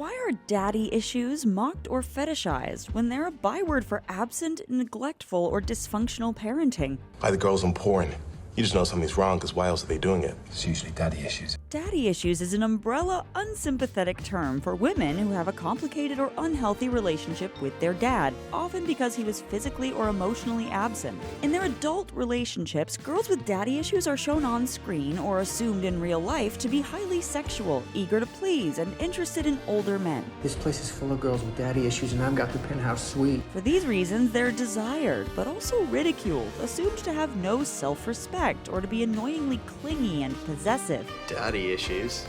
Why are daddy issues mocked or fetishized when they're a byword for absent, neglectful, or dysfunctional parenting? Why the girls on porn? You just know something's wrong because why else are they doing it? It's usually daddy issues. Daddy issues is an umbrella, unsympathetic term for women who have a complicated or unhealthy relationship with their dad, often because he was physically or emotionally absent. In their adult relationships, girls with daddy issues are shown on screen or assumed in real life to be highly sexual, eager to please, and interested in older men. This place is full of girls with daddy issues, and I've got the penthouse suite. For these reasons, they're desired, but also ridiculed, assumed to have no self-respect, or to be annoyingly clingy and possessive. Daddy issues.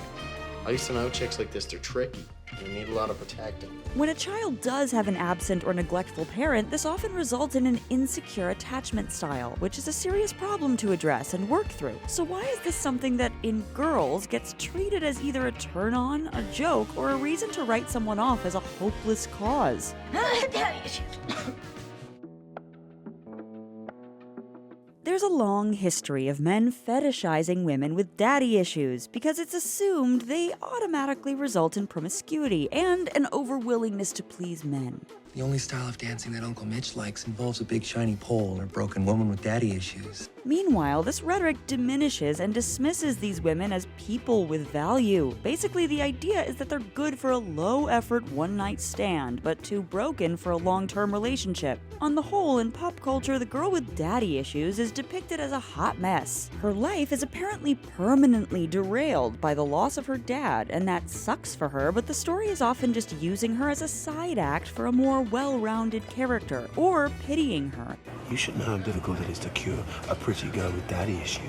I used to know chicks like this, they're tricky. They need a lot of protecting. When a child does have an absent or neglectful parent, this often results in an insecure attachment style, which is a serious problem to address and work through. So why is this something that, in girls, gets treated as either a turn-on, a joke, or a reason to write someone off as a hopeless cause? Daddy issues. There's a long history of men fetishizing women with daddy issues because it's assumed they automatically result in promiscuity and an overwillingness to please men. The only style of dancing that Uncle Mitch likes involves a big shiny pole or a broken woman with daddy issues. Meanwhile, this rhetoric diminishes and dismisses these women as people with value. Basically, the idea is that they're good for a low-effort one-night stand, but too broken for a long-term relationship. On the whole, in pop culture, the girl with daddy issues is depicted as a hot mess. Her life is apparently permanently derailed by the loss of her dad, and that sucks for her, but the story is often just using her as a side act for a more well-rounded character, or pitying her. You should know how difficult it is to cure a pretty girl with daddy issues.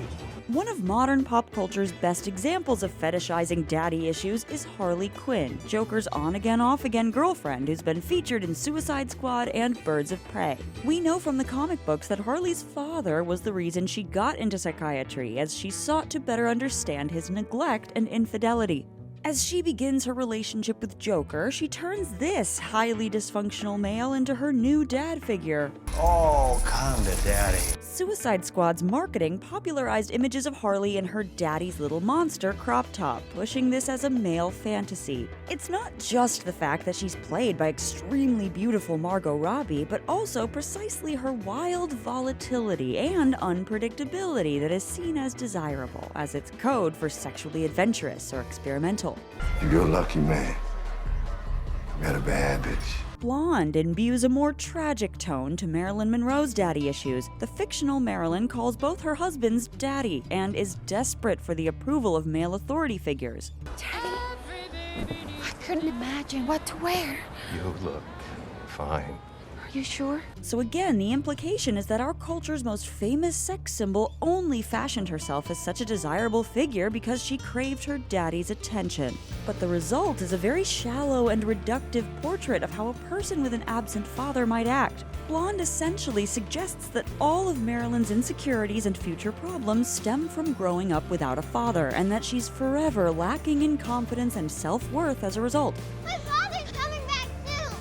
One of modern pop culture's best examples of fetishizing daddy issues is Harley Quinn, Joker's on-again, off-again girlfriend who's been featured in Suicide Squad and Birds of Prey. We know from the comic books that Harley's father was the reason she got into psychiatry, as she sought to better understand his neglect and infidelity. As she begins her relationship with Joker, she turns this highly dysfunctional male into her new dad figure. Oh, kinda daddy. Suicide Squad's marketing popularized images of Harley in her daddy's little monster crop top, pushing this as a male fantasy. It's not just the fact that she's played by extremely beautiful Margot Robbie, but also precisely her wild volatility and unpredictability that is seen as desirable, as it's code for sexually adventurous or experimental. You're a lucky man. Met a bad bitch. Blonde imbues a more tragic tone to Marilyn Monroe's daddy issues. The fictional Marilyn calls both her husbands daddy and is desperate for the approval of male authority figures. Daddy, I couldn't imagine what to wear. You look fine. Are you sure? So again, the implication is that our culture's most famous sex symbol only fashioned herself as such a desirable figure because she craved her daddy's attention. But the result is a very shallow and reductive portrait of how a person with an absent father might act. Blonde essentially suggests that all of Marilyn's insecurities and future problems stem from growing up without a father, and that she's forever lacking in confidence and self-worth as a result. My father's coming back soon!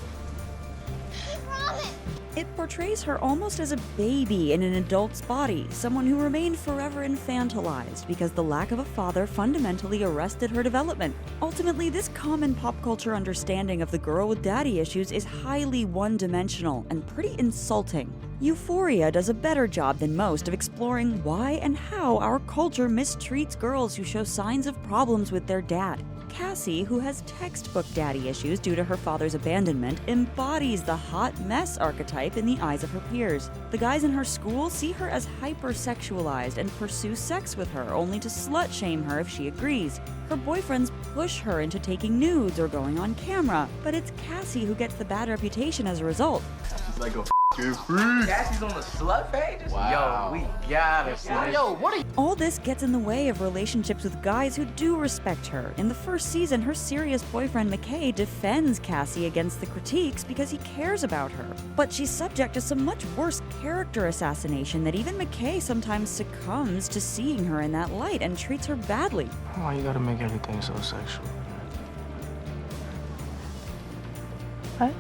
He promised! It portrays her almost as a baby in an adult's body, someone who remained forever infantilized because the lack of a father fundamentally arrested her development. Ultimately, this common pop culture understanding of the girl with daddy issues is highly one-dimensional and pretty insulting. Euphoria does a better job than most of exploring why and how our culture mistreats girls who show signs of problems with their dad. Cassie, who has textbook daddy issues due to her father's abandonment, embodies the hot mess archetype in the eyes of her peers. The guys in her school see her as hypersexualized and pursue sex with her, only to slut-shame her if she agrees. Her boyfriends push her into taking nudes or going on camera, but it's Cassie who gets the bad reputation as a result. Like a Cassie's on the slut page? Wow. Yo, we gotta see this. Yo, what are you? All this gets in the way of relationships with guys who do respect her. In the first season, her serious boyfriend McKay defends Cassie against the critiques because he cares about her. But she's subject to some much worse character assassination that even McKay sometimes succumbs to seeing her in that light and treats her badly. Why you gotta make everything so sexual? What?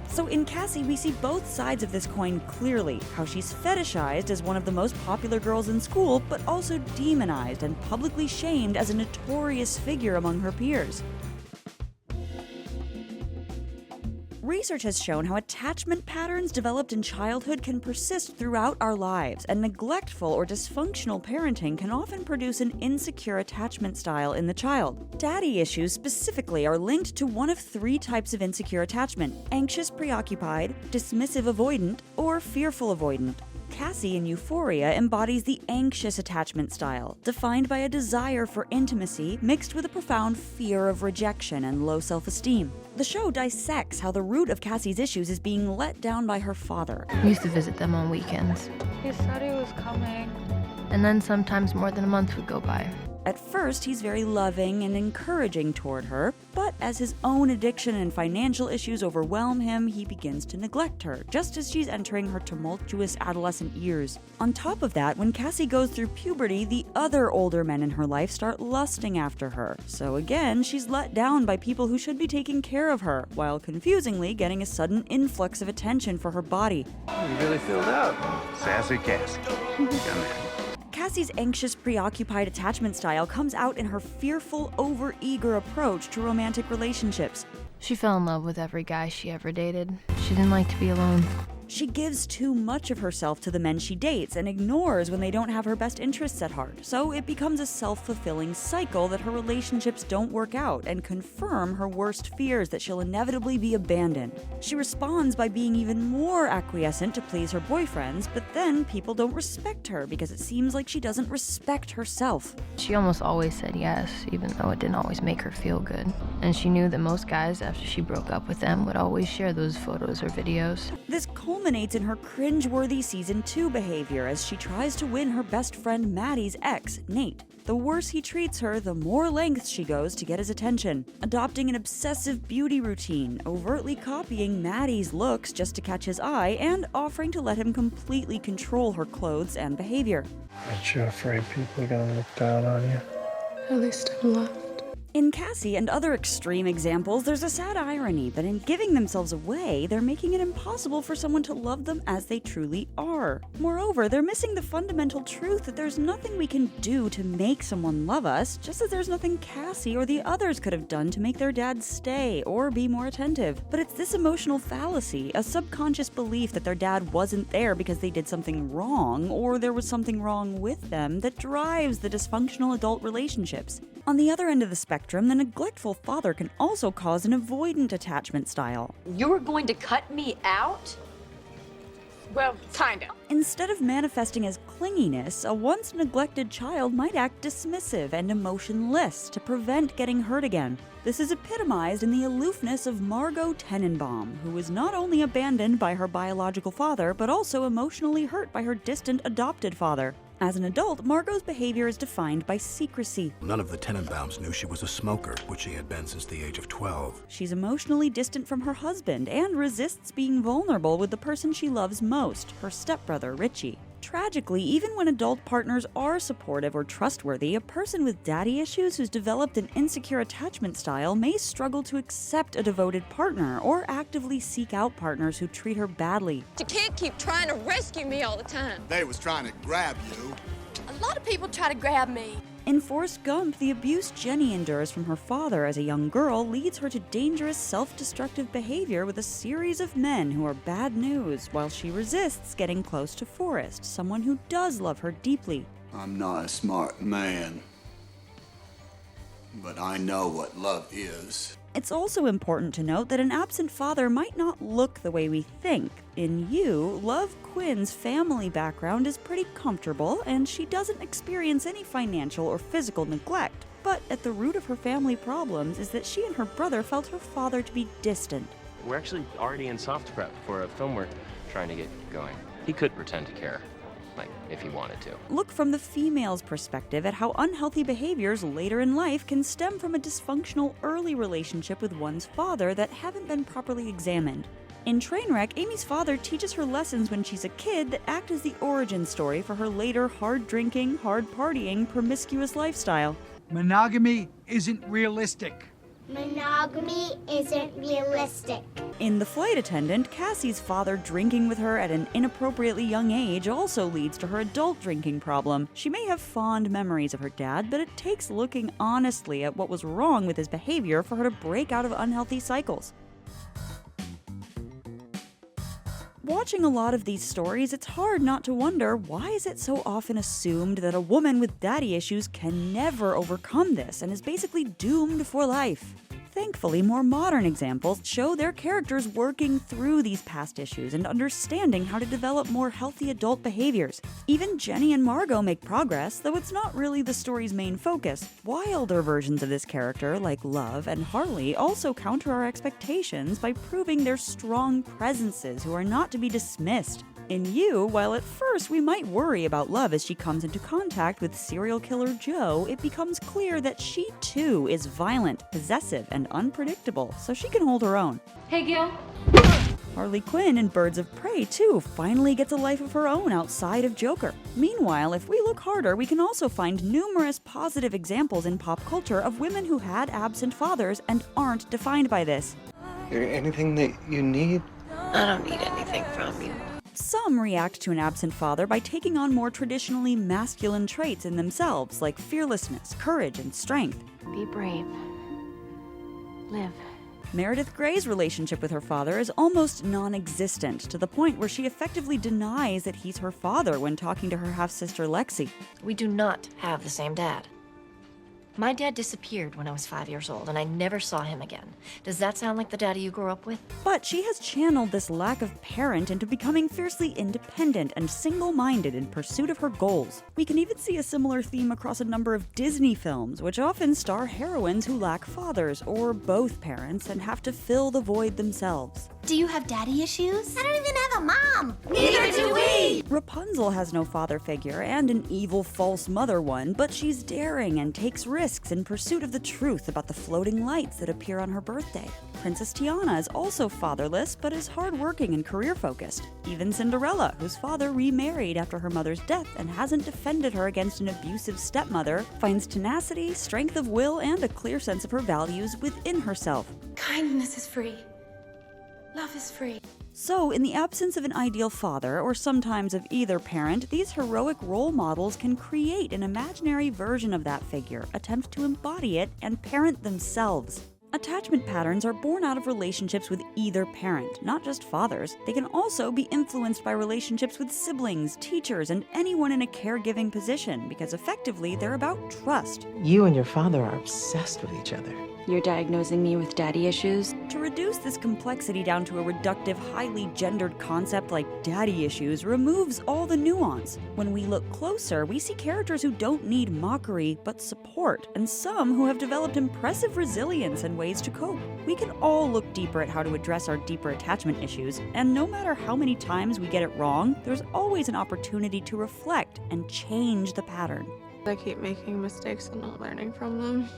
So in Cassie, we see both sides of this coin clearly, how she's fetishized as one of the most popular girls in school, but also demonized and publicly shamed as a notorious figure among her peers. Research has shown how attachment patterns developed in childhood can persist throughout our lives, and neglectful or dysfunctional parenting can often produce an insecure attachment style in the child. Daddy issues specifically are linked to one of 3 types of insecure attachment: anxious preoccupied, dismissive avoidant, or fearful avoidant. Cassie in Euphoria embodies the anxious attachment style, defined by a desire for intimacy mixed with a profound fear of rejection and low self-esteem. The show dissects how the root of Cassie's issues is being let down by her father. We used to visit them on weekends. He said he was coming. And then sometimes more than a month would go by. At first, he's very loving and encouraging toward her, but as his own addiction and financial issues overwhelm him, he begins to neglect her, just as she's entering her tumultuous adolescent years. On top of that, when Cassie goes through puberty, the other older men in her life start lusting after her. So again, she's let down by people who should be taking care of her, while confusingly getting a sudden influx of attention for her body. You really filled up. Sassy Cassie. Come here. Cassie's anxious, preoccupied attachment style comes out in her fearful, overeager approach to romantic relationships. She fell in love with every guy she ever dated. She didn't like to be alone. She gives too much of herself to the men she dates and ignores when they don't have her best interests at heart, so it becomes a self-fulfilling cycle that her relationships don't work out and confirm her worst fears that she'll inevitably be abandoned. She responds by being even more acquiescent to please her boyfriends, but then people don't respect her because it seems like she doesn't respect herself. She almost always said yes, even though it didn't always make her feel good. And she knew that most guys, after she broke up with them, would always share those photos or videos. This culminates in her cringeworthy Season 2 behavior as she tries to win her best friend Maddie's ex, Nate. The worse he treats her, the more lengths she goes to get his attention, adopting an obsessive beauty routine, overtly copying Maddie's looks just to catch his eye, and offering to let him completely control her clothes and behavior. Aren't you afraid people are gonna look down on you? At least I'm loved. In Cassie and other extreme examples, there's a sad irony that in giving themselves away, they're making it impossible for someone to love them as they truly are. Moreover, they're missing the fundamental truth that there's nothing we can do to make someone love us, just as there's nothing Cassie or the others could have done to make their dad stay or be more attentive. But it's this emotional fallacy, a subconscious belief that their dad wasn't there because they did something wrong or there was something wrong with them, that drives the dysfunctional adult relationships. On the other end of the spectrum, the neglectful father can also cause an avoidant attachment style. You were going to cut me out? Well, kinda. Instead of manifesting as clinginess, a once neglected child might act dismissive and emotionless to prevent getting hurt again. This is epitomized in the aloofness of Margot Tenenbaum, who was not only abandoned by her biological father, but also emotionally hurt by her distant adopted father. As an adult, Margot's behavior is defined by secrecy. None of the Tenenbaums knew she was a smoker, which she had been since the age of 12. She's emotionally distant from her husband and resists being vulnerable with the person she loves most, her stepbrother, Richie. Tragically, even when adult partners are supportive or trustworthy, a person with daddy issues who's developed an insecure attachment style may struggle to accept a devoted partner or actively seek out partners who treat her badly. You can't keep trying to rescue me all the time. They was trying to grab you. A lot of people try to grab me. In Forrest Gump, the abuse Jenny endures from her father as a young girl leads her to dangerous, self-destructive behavior with a series of men who are bad news, while she resists getting close to Forrest, someone who does love her deeply. I'm not a smart man, but I know what love is. It's also important to note that an absent father might not look the way we think. In You, Love Quinn's family background is pretty comfortable, and she doesn't experience any financial or physical neglect. But at the root of her family problems is that she and her brother felt her father to be distant. We're actually already in soft prep for a film we're trying to get going. He could pretend to care, like if he wanted to. Look from the female's perspective at how unhealthy behaviors later in life can stem from a dysfunctional early relationship with one's father that haven't been properly examined. In Trainwreck, Amy's father teaches her lessons when she's a kid that act as the origin story for her later hard-drinking, hard-partying, promiscuous lifestyle. Monogamy isn't realistic. Monogamy isn't realistic. In The Flight Attendant, Cassie's father drinking with her at an inappropriately young age also leads to her adult drinking problem. She may have fond memories of her dad, but it takes looking honestly at what was wrong with his behavior for her to break out of unhealthy cycles. Watching a lot of these stories, it's hard not to wonder, why is it so often assumed that a woman with daddy issues can never overcome this and is basically doomed for life? Thankfully, more modern examples show their characters working through these past issues and understanding how to develop more healthy adult behaviors. Even Jenny and Margot make progress, though it's not really the story's main focus. Wilder versions of this character, like Love and Harley, also counter our expectations by proving they're strong presences who are not to be dismissed. In You, while at first we might worry about Love as she comes into contact with serial killer Joe, it becomes clear that she too is violent, possessive, and unpredictable, so she can hold her own. Hey, Gil. Harley Quinn in Birds of Prey too finally gets a life of her own outside of Joker. Meanwhile, if we look harder, we can also find numerous positive examples in pop culture of women who had absent fathers and aren't defined by this. Is there anything that you need? I don't need anything from you. Some react to an absent father by taking on more traditionally masculine traits in themselves, like fearlessness, courage, and strength. Be brave. Live. Meredith Grey's relationship with her father is almost non-existent, to the point where she effectively denies that he's her father when talking to her half-sister Lexi. We do not have the same dad. My dad disappeared when I was 5 years old, and I never saw him again. Does that sound like the daddy you grew up with? But she has channeled this lack of parent into becoming fiercely independent and single-minded in pursuit of her goals. We can even see a similar theme across a number of Disney films, which often star heroines who lack fathers, or both parents, and have to fill the void themselves. Do you have daddy issues? I don't even have a mom. Neither do we! Rapunzel has no father figure and an evil false mother one, but she's daring and takes risks in pursuit of the truth about the floating lights that appear on her birthday. Princess Tiana is also fatherless, but is hardworking and career-focused. Even Cinderella, whose father remarried after her mother's death and hasn't defended her against an abusive stepmother, finds tenacity, strength of will, and a clear sense of her values within herself. Kindness is free. Love is free. So, in the absence of an ideal father, or sometimes of either parent, these heroic role models can create an imaginary version of that figure, attempt to embody it, and parent themselves. Attachment patterns are born out of relationships with either parent, not just fathers. They can also be influenced by relationships with siblings, teachers, and anyone in a caregiving position, because effectively they're about trust. You and your father are obsessed with each other. You're diagnosing me with daddy issues? To reduce this complexity down to a reductive, highly gendered concept like daddy issues removes all the nuance. When we look closer, we see characters who don't need mockery, but support, and some who have developed impressive resilience and ways to cope. We can all look deeper at how to address our deeper attachment issues, and no matter how many times we get it wrong, there's always an opportunity to reflect and change the pattern. I keep making mistakes and not learning from them.